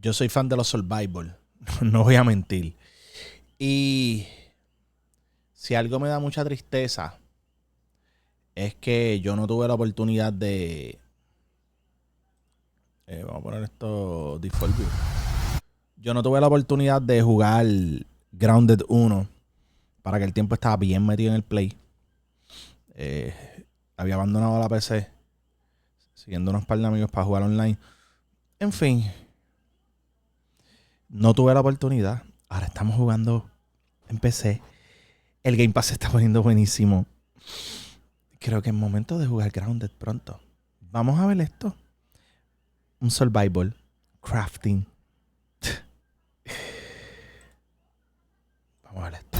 Yo soy fan de los survival. No voy a mentir. Y si algo me da mucha tristeza es que yo no tuve la oportunidad de... vamos a poner esto default view. Yo no tuve la oportunidad de jugar Grounded 1 para que el tiempo estaba bien metido en el Play. Había abandonado la PC siguiendo unos par de amigos para jugar online. En fin, no tuve la oportunidad. Ahora estamos jugando en PC. El Game Pass se está poniendo buenísimo. Creo que es momento de jugar Grounded pronto. Vamos a ver esto. Un survival. Crafting. Vamos a ver esto.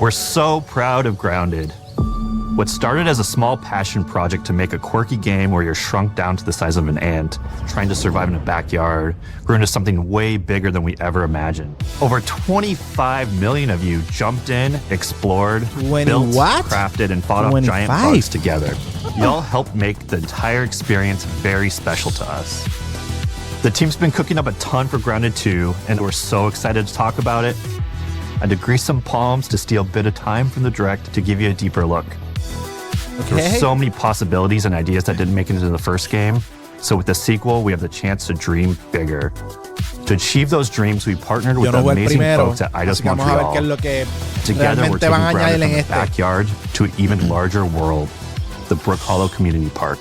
We're so proud of Grounded. What started as a small passion project to make a quirky game where you're shrunk down to the size of an ant, trying to survive in a backyard, grew into something way bigger than we ever imagined. Over 25 million of you jumped in, explored, built, crafted, and fought off giant bugs together. Y'all helped make the entire experience very special to us. The team's been cooking up a ton for Grounded 2, and we're so excited to talk about it. I had to grease some palms to steal a bit of time from the direct to give you a deeper look. There were so many possibilities and ideas that didn't make it into the first game. So with the sequel, we have the chance to dream bigger. To achieve those dreams, we partnered with the amazing folks at Eidos Montreal. Together, we're taking Grounded from the backyard to an even larger world, the Brook Hollow Community Park.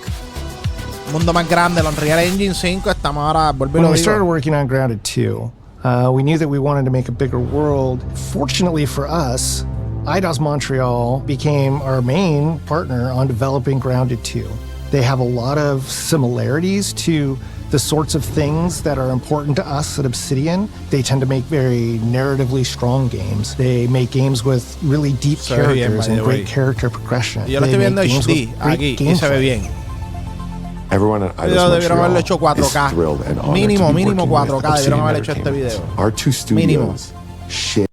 Mundo más grande, el Unreal Engine 5, estamos ahora, When we started working on Grounded 2, we knew that we wanted to make a bigger world. Fortunately for us, Eidos Montreal became our main partner on developing Grounded 2. They have a lot of similarities to the sorts of things that are important to us at Obsidian. They tend to make very narratively strong games. They make games with really deep characters and great character progression. Yo lo estoy viendo HD, aquí, y se ve bien. Everyone at Eidos Montreal is thrilled and honored to be working with Obsidian Entertainment. Our two studios share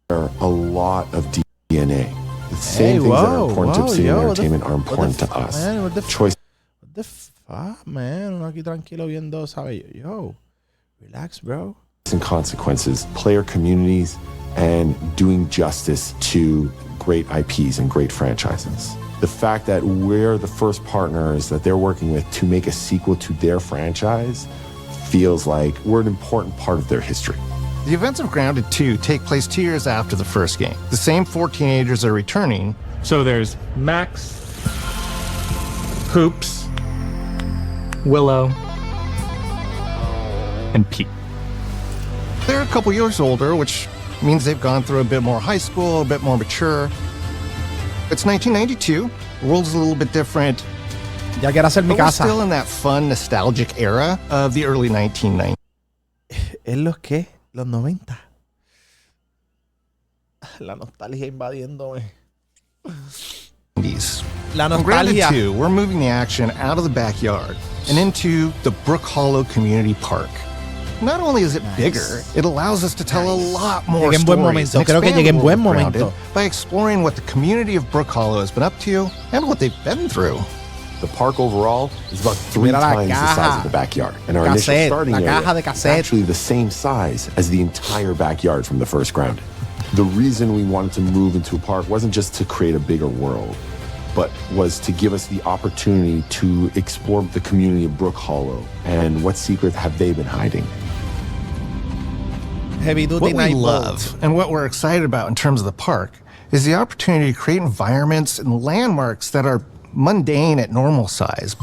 a lot of DNA. The same things that are important to Obsidian Entertainment are important to us. Man, what the fuck, man? Uno aquí tranquilo viendo, ¿sabe? Yo, relax, bro. And consequences, player communities, and doing justice to great IPs and great franchises. The fact that we're the first partners that they're working with to make a sequel to their franchise feels like we're an important part of their history. The events of Grounded 2 take place 2 years after the first game. The same 4 teenagers are returning. So there's Max, Hoops, Willow, and Pete. They're a couple years older, which means they've gone through a bit more high school, a bit more mature. It's 1992. The world's a little bit different. Ya quiero hacer mi casa. We're still in that fun, nostalgic era of the early 1990s. ¿Es los qué? Los 90. La nostalgia invadiéndome. La nostalgia. In Grounded 2, we're moving the action out of the backyard and into the Brook Hollow Community Park. Not only is it bigger, it allows us to tell a lot more stories and Creo que llegué en buen momento. by exploring what the community of Brook Hollow has been up to and what they've been through. The park overall is about 3 times the size of the backyard, and our initial starting area is actually the same size as the entire backyard from the first Grounded. The reason we wanted to move into a park wasn't just to create a bigger world, but was to give us the opportunity to explore the community of Brook Hollow and what secrets have they been hiding. What we love and what we're excited about in terms of the park is the opportunity to create environments and landmarks that are mundane at normal size,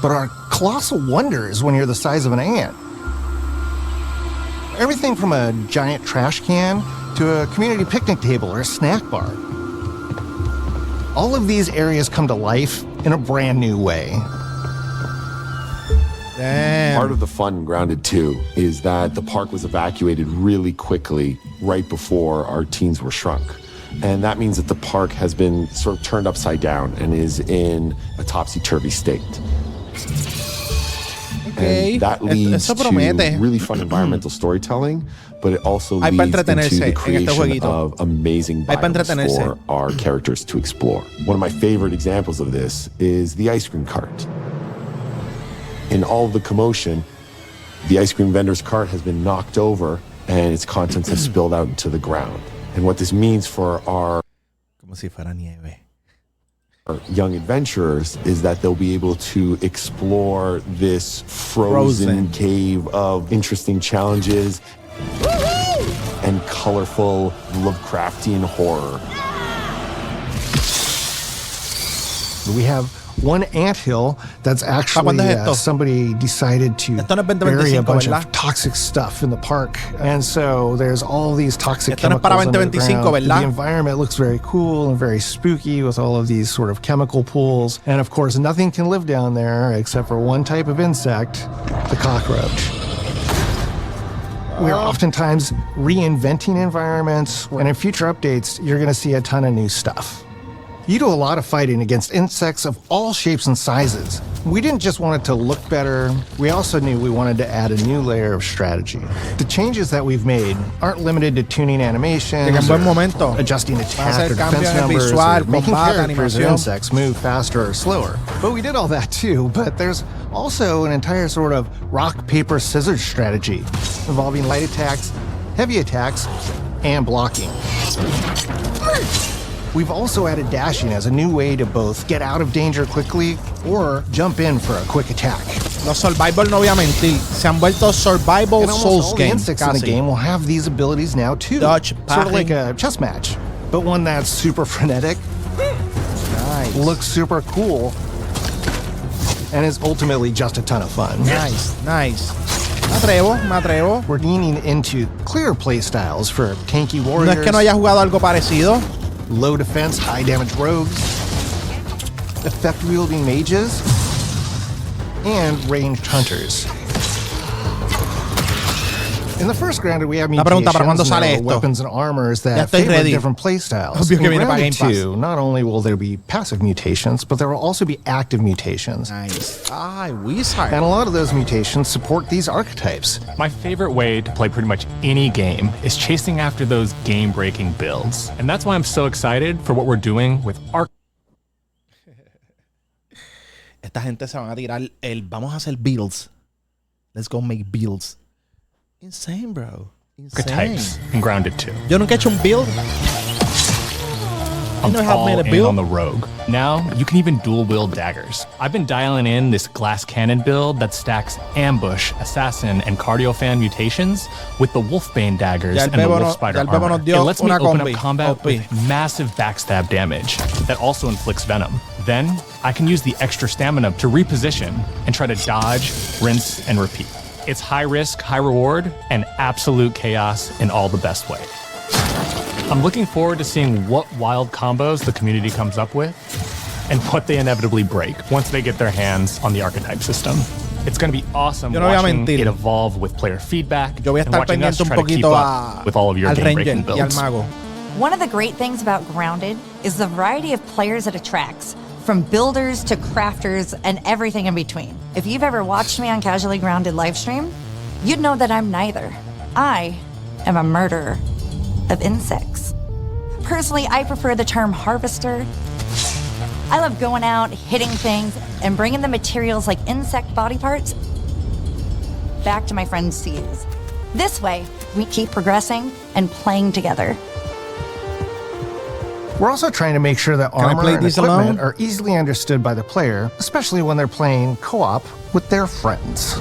but are colossal wonders when you're the size of an ant. Everything from a giant trash can to a community picnic table or a snack bar. All of these areas come to life in a brand new way. Damn. Part of the fun in Grounded 2 is that the park was evacuated really quickly right before our teens were shrunk. And that means that the park has been sort of turned upside down and is in a topsy-turvy state. And that leads to really fun environmental storytelling, but it also leads into the creation of amazing biomes for our characters to explore. One of my favorite examples of this is the ice cream cart. In all of the commotion, the ice cream vendor's cart has been knocked over and its contents have spilled out into the ground. And what this means for our young adventurers is that they'll be able to explore this frozen cave of interesting challenges and colorful Lovecraftian horror. We have one anthill that's actually somebody decided to bury a bunch of toxic stuff in the park. And so there's all these toxic chemicals underground. The environment looks very cool and very spooky with all of these sort of chemical pools. And of course, nothing can live down there except for one type of insect, the cockroach. We're oftentimes reinventing environments, and in future updates, you're going to see a ton of new stuff. You do a lot of fighting against insects of all shapes and sizes. We didn't just want it to look better, we also knew we wanted to add a new layer of strategy. The changes that we've made aren't limited to tuning animations, or adjusting attack or defense numbers, or making characters or insects move faster or slower. But we did all that too, but there's also an entire sort of rock, paper, scissors strategy involving light attacks, heavy attacks, and blocking. We've also added dashing as a new way to both get out of danger quickly or jump in for a quick attack. Los survival, no voy a mentir, se han vuelto survival Souls games. Insects in the game will have these abilities now too. Dodge, sort of like a chess match, but one that's super frenetic, looks super cool, and is ultimately just a ton of fun. Nice. Me atrevo. We're leaning into clear play styles for tanky warriors. No es que no haya jugado algo parecido. Low defense, high damage rogues, effect-wielding mages, and ranged hunters. In the first Grounded, we have mutations, weapons, and armors that favor different playstyles. In Grounded 2, not only will there be passive mutations, but there will also be active mutations. Nice. Wizard. And a lot of those mutations support these archetypes. My favorite way to play pretty much any game is chasing after those game-breaking builds. And that's why I'm so excited for what we're doing with our... Esta gente se van a tirar vamos a hacer builds. Let's go make builds. Insane, bro. Archetypes in Grounded 2. Yo nunca he hecho un build. I'm all in on the rogue. Now, you can even dual wield daggers. I've been dialing in this glass cannon build that stacks ambush, assassin, and cardiofan mutations with the wolfbane daggers and the wolf spider armor. It lets me open up combat with massive backstab damage that also inflicts venom. Then, I can use the extra stamina to reposition and try to dodge, rinse, and repeat. It's high risk, high reward, and absolute chaos in all the best way. I'm looking forward to seeing what wild combos the community comes up with and what they inevitably break once they get their hands on the archetype system. It's going to be awesome watching it evolve with player feedback and watching us try to keep up with all of your game-breaking builds. One of the great things about Grounded is the variety of players it attracts, from builders to crafters and everything in between. If you've ever watched me on Casually Grounded livestream, you'd know that I'm neither. I am a murderer of insects. Personally, I prefer the term harvester. I love going out, hitting things, and bringing the materials like insect body parts back to my friends to use. This way, we keep progressing and playing together. We're also trying to make sure that armor and equipment are easily understood by the player, especially when they're playing co-op with their friends.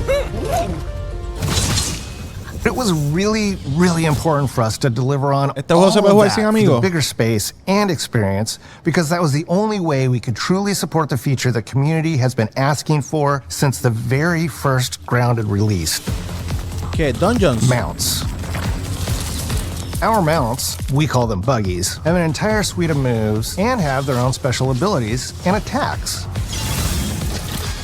It was really, really important for us to deliver on all of that for the bigger space and experience, because that was the only way we could truly support the feature the community has been asking for since the very first Grounded release. Okay, dungeons. Mounts. Our mounts, we call them buggies, have an entire suite of moves and have their own special abilities and attacks.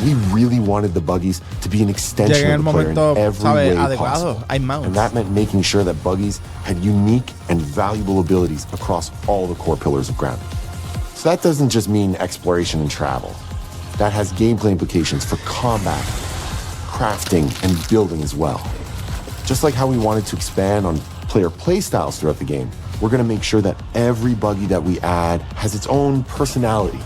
We really wanted the buggies to be an extension of the player in every way possible. And that meant making sure that buggies had unique and valuable abilities across all the core pillars of Grounded. So that doesn't just mean exploration and travel. That has gameplay implications for combat, crafting and building as well. Just like how we wanted to expand on player playstyles throughout the game, we're going to make sure that every buggy that we add has its own personality.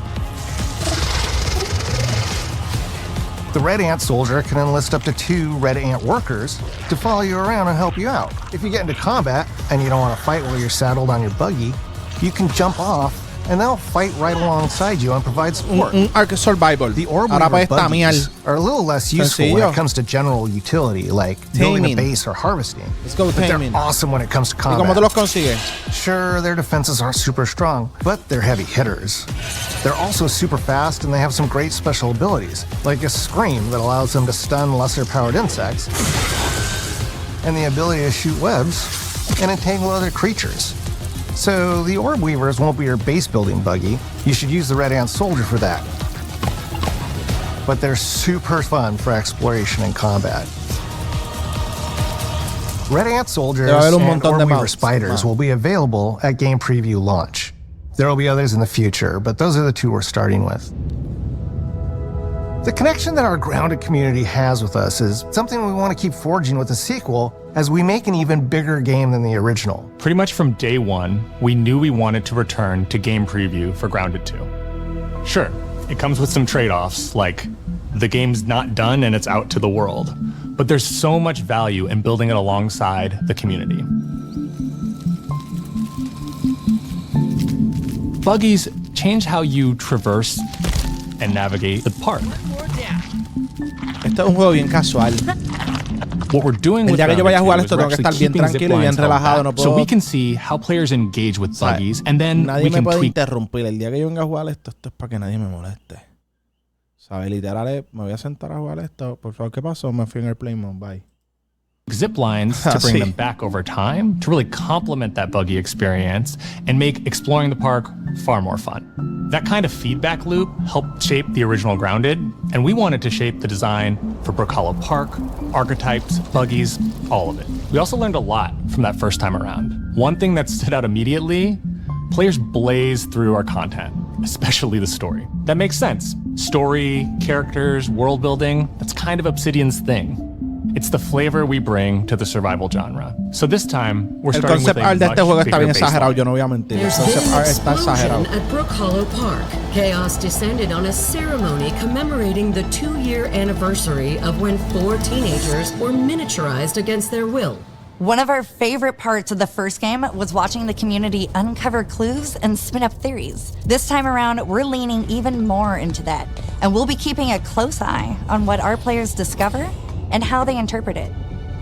The Red Ant Soldier can enlist up to 2 Red Ant workers to follow you around and help you out. If you get into combat and you don't want to fight while you're saddled on your buggy, you can jump off and they'll fight right alongside you and provide support. Ark Survival. The Orb Ahora Weaver puedes tamear. buggies are a little less useful when it comes to general utility, like building a base or harvesting. Let's go with but taming. They're awesome when it comes to ¿Y combat. cómo te los consigues? Sure, their defenses aren't super strong, but they're heavy hitters. They're also super fast and they have some great special abilities, like a scream that allows them to stun lesser-powered insects, and the ability to shoot webs and entangle other creatures. So the Orb Weavers won't be your base building buggy. You should use the Red Ant Soldier for that. But they're super fun for exploration and combat. Red Ant Soldiers and Orb Weaver Spiders will be available at game preview launch. There will be others in the future, but those are the 2 we're starting with. The connection that our Grounded community has with us is something we want to keep forging with the sequel as we make an even bigger game than the original. Pretty much from day one, we knew we wanted to return to game preview for Grounded 2. Sure, it comes with some trade-offs, like the game's not done and it's out to the world, but there's so much value in building it alongside the community. Buggies change how you traverse and navigate the park. Este es un juego bien casual. What we're doing El with día que yo vaya a jugar esto, Grounded 2 tengo que is we're estar bien actually keeping tranquilo y bien zip lines relajado. held No back, so puedo, we can see how players engage with buggies, and then nadie we me can puede tweak. interrumpir. El día que yo venga a jugar esto es para que nadie me moleste. ¿Sabes? Literal, me voy a sentar a jugar esto. Por favor, ¿qué pasó? Me fui en el play mode. Bye. Zip lines to bring them back over time to really complement that buggy experience and make exploring the park far more fun. That kind of feedback loop helped shape the original Grounded, and we wanted to shape the design for Brook Hollow Park, archetypes, buggies, all of it. We also learned a lot from that first time around. One thing that stood out immediately, players blaze through our content, especially the story. That makes sense. Story, characters, world building, that's kind of Obsidian's thing. It's the flavor we bring to the survival genre. So this time, we're starting with a much bigger baseline. Yo no voy a mentir. There's El been concept an art está exagerado. explosion at Brook Hollow Park. Chaos descended on a ceremony commemorating the 2-year anniversary of when 4 teenagers were miniaturized against their will. One of our favorite parts of the first game was watching the community uncover clues and spin up theories. This time around, we're leaning even more into that, and we'll be keeping a close eye on what our players discover and how they interpret it.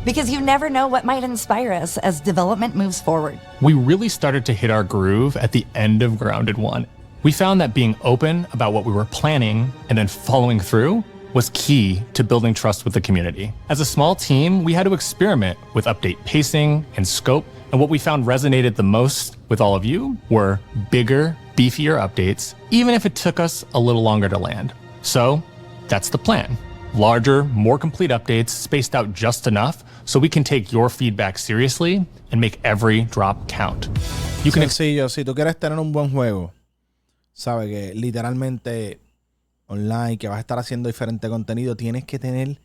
Because you never know what might inspire us as development moves forward. We really started to hit our groove at the end of Grounded 1. We found that being open about what we were planning and then following through was key to building trust with the community. As a small team, we had to experiment with update pacing and scope, and what we found resonated the most with all of you were bigger, beefier updates, even if it took us a little longer to land. So that's the plan. Larger, more complete updates spaced out just enough so we can take your feedback seriously and make every drop count. You can Sencillo, si tú quieres tener un buen juego, sabes que literalmente online, que vas a estar haciendo diferente contenido, tienes que tener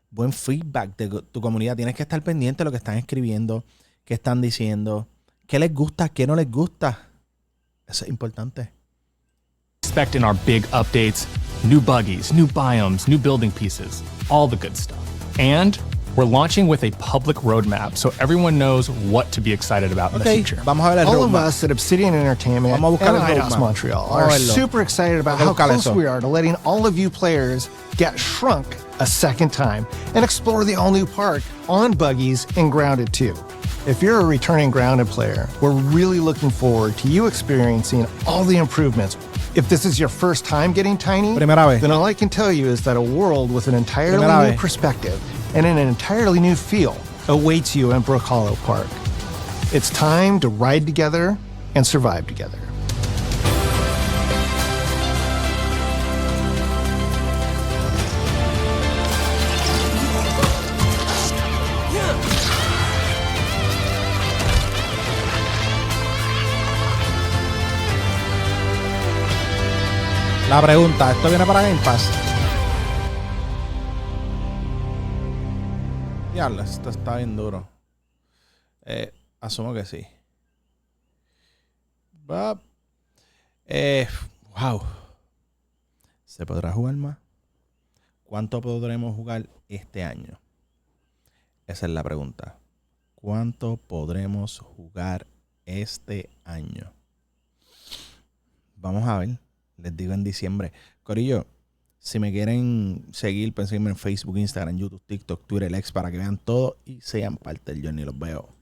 buen feedback de tu comunidad, tienes que estar pendiente de lo que están escribiendo, qué están diciendo, qué les gusta, qué no les gusta. Eso es importante. Expect in our big updates, new buggies, new biomes, new building pieces, all the good stuff. And we're launching with a public roadmap so everyone knows what to be excited about in the future. Vamos a ver el All roadmap. of us at Obsidian Entertainment and Vamos a buscar el IDOS roadmap. Montreal Vamos a are verlo. super excited about Vamos a how buscar close eso. we are to letting all of you players get shrunk a second time and explore the all-new park on buggies in Grounded 2. If you're a returning Grounded player, we're really looking forward to you experiencing all the improvements. If this is your first time getting Tiny, Primera vez. then all I can tell you is that a world with an entirely Primera new vez. perspective and an entirely new feel awaits you in Brook Hollow Park. It's time to ride together and survive together. La pregunta, ¿esto viene para Game Pass? Diablo, esto está bien duro. Asumo que sí. Wow. ¿Se podrá jugar más? ¿Cuánto podremos jugar este año? Esa es la pregunta. ¿Cuánto podremos jugar este año? Vamos a ver. Les digo en diciembre. Corillo, si me quieren seguir, pueden seguirme en Facebook, Instagram, YouTube, TikTok, Twitter, X, para que vean todo y sean parte del Journey. Los veo.